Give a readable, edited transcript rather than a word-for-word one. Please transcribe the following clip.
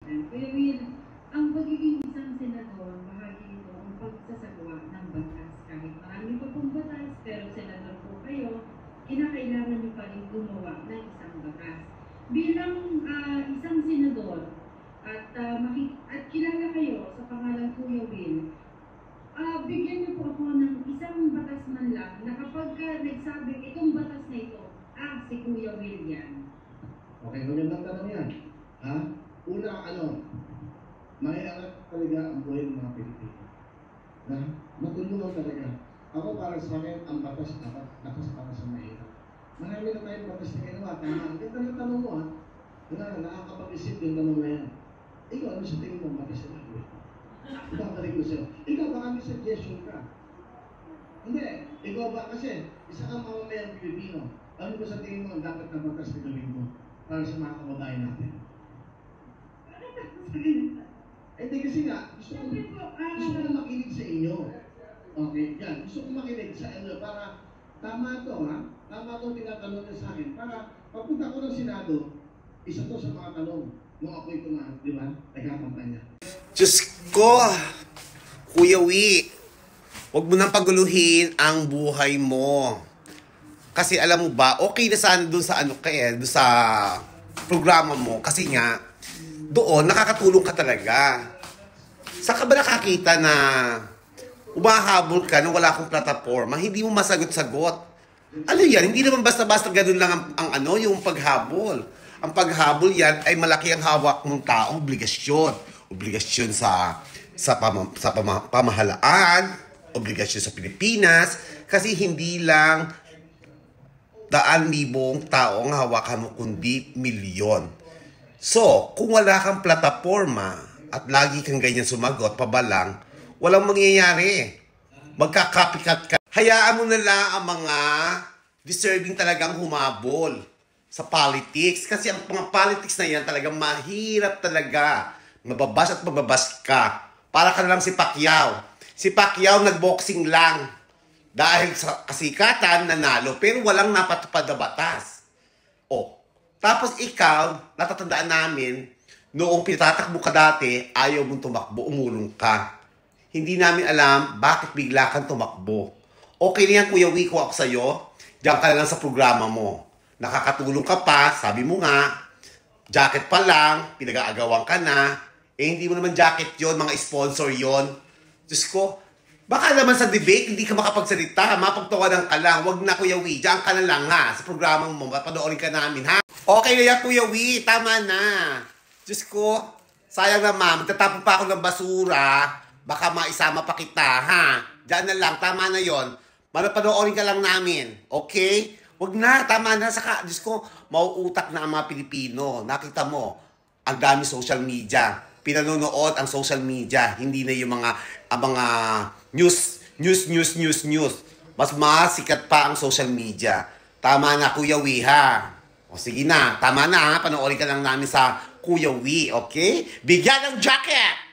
President. Kuya Will, ang pagiging isang senador, bahagi ito ang pagsasagawa ng batas. Kahit marami pa pong batas, pero senador po kayo, kinakailangan niyo pa rin gumawa ng isang batas. Bilang isang senador, at kilala kayo sa pangalan Kuya Will, bigyan niyo po ako ng isang batas man lang na kapag nagsabi itong batas na ito, si Kuya Will yan. Okay, magandang tanong yan. Una, maiangat talaga ang buhay ng mga Pilipino. Matulungan talaga. Ako para sa akin, ang batas para sa mahirap. Marami na tayong batas na ginawa. Tama, ang ganda ng tanong mo nakakapag-isip yung tanong na yan. Ikaw, ano sa tingin mo batas na gawin? Babalik ko sa'yo. Ikaw, baka may suggestion ka. Hindi. Ikaw ba? Kasi isa kang mamamayang Pilipino. Ano ba sa tingin mo ang dapat na batas na gawin mo para sa mga kababayan natin? Hindi kasi nga, gusto ko makinig sa inyo. Okay, yan. Gusto ko makinig sa inyo para tama to, Tama to tinatanong niya sa akin. Para pagpunta ko ng Senado, isa to sa mga tanong nung ako'y di ba? Nagkakampanya. Diyos ko, Kuya Wi, huwag mo nang paguluhin ang buhay mo. Kasi alam mo ba, okay na sana doon sa doon sa programa mo. Kasi nga, doon nakakatulong ka talaga. Saan ka ba nakakita na umahabol ka nang wala akong plataforma, hindi mo masagot-sagot? Ano yan? Hindi naman basta-basta ganun lang yung paghabol. Ang paghabol yan ay malaki ang hawak ng taong obligasyon. Obligasyon sa pamahalaan, obligasyon sa Pilipinas, kasi hindi lang 100,000 tao ang hawakan mo, kundi milyon. So, kung wala kang plataforma at lagi kang ganyan sumagot, pabalang, walang mangyayari. Magka-copycat ka. Hayaan mo na lang ang mga deserving talagang humabol sa politics. Kasi ang mga politics na yan talagang mahirap talaga. Mababas at mababas ka. Para ka na lang si Pacquiao. Si Pacquiao nagboxing lang. Dahil sa kasikatan, nanalo. Pero walang napatupad na batas. Tapos ikaw, natatandaan namin, noong pinatakbo ka dati, ayaw mong tumakbo, umulong ka. Hindi namin alam bakit bigla kang tumakbo. Okay na yan, Kuya Wi, ko ako sa'yo. Diyan ka na lang sa programa mo. Nakakatulong ka pa, sabi mo nga, jacket pa lang, pinag-aagawan ka na. Hindi mo naman jacket yon, mga sponsor yon. Diyos ko, baka naman sa debate, hindi ka makapagsalita, mapagtawanan ka lang. Wag na, Kuya Wi, diyan ka na lang sa programa mo, panoorin ka namin, ha? Okay na yan, Kuya Wi, tama na. Diyos ko, sayang naman, magtatapon pa ako ng basura, baka maisama pa kita, ha? Diyan na lang, tama na yon. Panoorin ka lang namin, okay? Wag na, tama na. Diyos ko, mauutak na ang mga Pilipino. Nakita mo, ang dami social media. Pinanonood ang social media. Hindi na yung mga news. Mas masikat pa ang social media. Tama na, Kuya Wi, ha? Sige na, tama na, ha? Panoorin ka lang namin sa Kuya Wi, okay? Bigyan ng jacket!